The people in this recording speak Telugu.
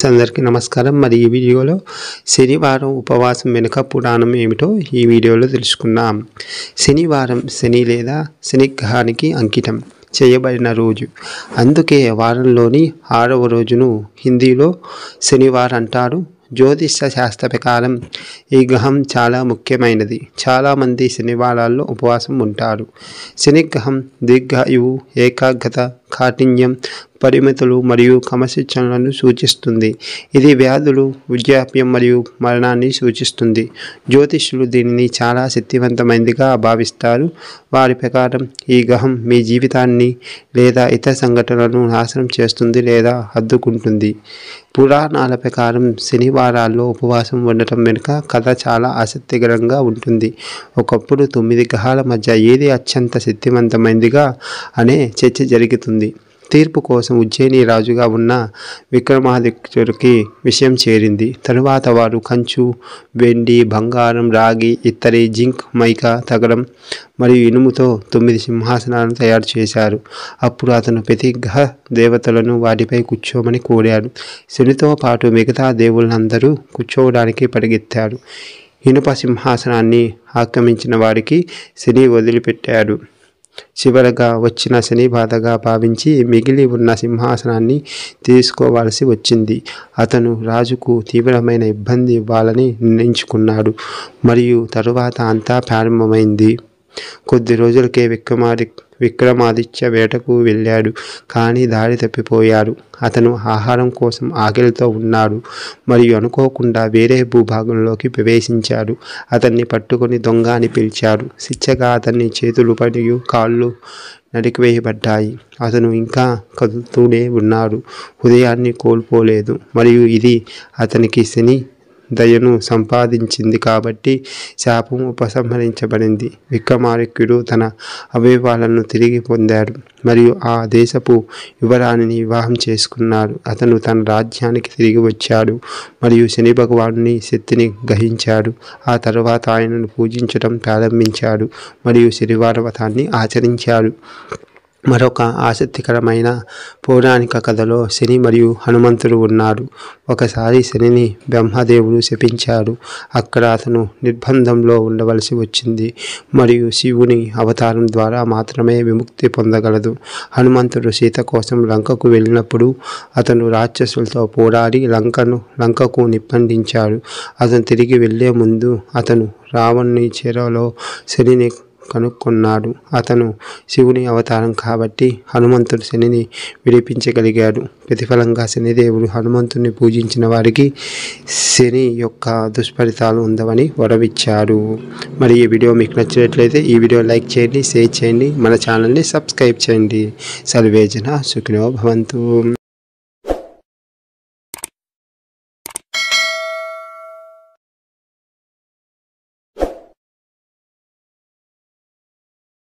అందరికీ నమస్కారం। మరి ఈ వీడియోలో శనివారం ఉపవాసం వెనుక పురాణం ఏమిటో ఈ వీడియోలో తెలుసుకుందాం। శనివారం శని లేదా శని గ్రహానికి అంకితం చేయబడిన రోజు, అందుకే వారంలోని 6వ రోజును హిందీలో శనివారం అంటారు। జ్యోతిష శాస్త్ర ప్రకారం ఈ గ్రహం చాలా ముఖ్యమైనది। చాలామంది శనివారాల్లో ఉపవాసం ఉంటారు। శని గ్రహం దీర్ఘాయువు, ఏకాగ్రత, కాఠిన్యం, పరిమితులు మరియు క్రమశిక్షణలను సూచిస్తుంది। ఇది వ్యాధులు, వృద్ధాప్యం మరియు మరణాన్ని సూచిస్తుంది। జ్యోతిష్యులు దీనిని చాలా శక్తివంతమైనదిగా భావిస్తారు। వారి ప్రకారం ఈ గ్రహం మీ జీవితాన్ని లేదా ఇతర సంఘటనలను నాశనం చేస్తుంది లేదా అడ్డుకుంటుంది। పురాణాల ప్రకారం శనివారాల్లో ఉపవాసం ఉండటం వెనుక కథ చాలా ఆసక్తికరంగా ఉంటుంది। ఒకప్పుడు 9 గ్రహాల మధ్య ఏది అత్యంత శక్తివంతమైనదిగా అనే చర్చ జరుగుతుంది। తీర్పు కోసం ఉజ్జయిని రాజుగా ఉన్న విక్రమాదిత్యుడికి విషయం చేరింది। తరువాత వారు కంచు, వెండి, బంగారం, రాగి, ఇత్తడి, జింక్, మైకా, తగరం మరియు ఇనుముతో 9 సింహాసనాలను తయారు చేశారు। అప్పుడు అతను ప్రతి గ్రహ దేవతలను వాటిపై కూర్చోమని కోరాడు। శనితో పాటు మిగతా దేవుళ్ళందరూ కూర్చోవడానికి పరిగెత్తారు। ఇనుప సింహాసనాన్ని ఆక్రమించిన వారికి శని వదిలిపెట్టాడు। చివరగా వచ్చిన శని బాధగా భావించి మిగిలి ఉన్న సింహాసనాన్ని తీసుకోవాల్సి వచ్చింది। అతను రాజుకు తీవ్రమైన ఇబ్బంది ఇవ్వాలని నిర్ణయించుకున్నాడు మరియు తరువాత అంతా ప్రారంభమైంది। కొద్ది రోజులకే విక్రమాదిత్య వేటకు వెళ్ళాడు, కానీ దారి తప్పిపోయాడు। అతను ఆహారం కోసం ఆకలితో ఉన్నాడు మరియు అనుకోకుండా వేరే భూభాగంలోకి ప్రవేశించాడు। అతన్ని పట్టుకొని దొంగ అని పిలిచాడు। శిక్షగా అతన్ని చేతులు మరియు కాళ్ళు నరికివేయబడ్డాయి। అతను ఇంకా కదులుతూనే ఉన్నాడు, హృదయాన్ని కోల్పోలేదు మరియు ఇది అతనికి శని దయను సంపాదించింది కాబట్టి శాపం ఉపసంహరించబడింది। విక్రమాదిత్యుడు తన అవయవాలను తిరిగి పొందాడు మరియు ఆ దేశపు యువరాణిని వివాహం చేసుకున్నాడు। అతను తన రాజ్యానికి తిరిగి వచ్చాడు మరియు శని భగవానుని శక్తిని గ్రహించాడు। ఆ తర్వాత ఆయనను పూజించడం ప్రారంభించాడు మరియు శనివార వ్రతాన్ని ఆచరించాడు। మరొక ఆసక్తికరమైన పౌరాణిక కథలో శని మరియు హనుమంతుడు ఉన్నారు। ఒకసారి శనిని బ్రహ్మదేవుడు శపించాడు। అక్కడ అతను నిర్బంధంలో ఉండవలసి వచ్చింది మరియు శివుని అవతారం ద్వారా మాత్రమే విముక్తి పొందగలదు। హనుమంతుడు సీత కోసం లంకకు వెళ్ళినప్పుడు అతను రాక్షసులతో పోరాడి లంకకు నిప్పండించాడు। అతను తిరిగి వెళ్లే ముందు అతను రావణుని చెరలో శనిని కనుక్కున్నాడు। అతను శివుని అవతారం కాబట్టి హనుమంతుడు శనిని విడిపించగలిగాడు। ప్రతిఫలంగా శనిదేవుడు హనుమంతుడిని పూజించిన వారికి శని యొక్క దుష్ఫలితాలు ఉండవని వరమిచ్చాడు। మరి ఈ వీడియో మీకు నచ్చినట్లయితే ఈ వీడియో లైక్ చేయండి, షేర్ చేయండి, మన ఛానల్ని సబ్స్క్రైబ్ చేయండి। సర్వేజన సుఖినో భవంతు।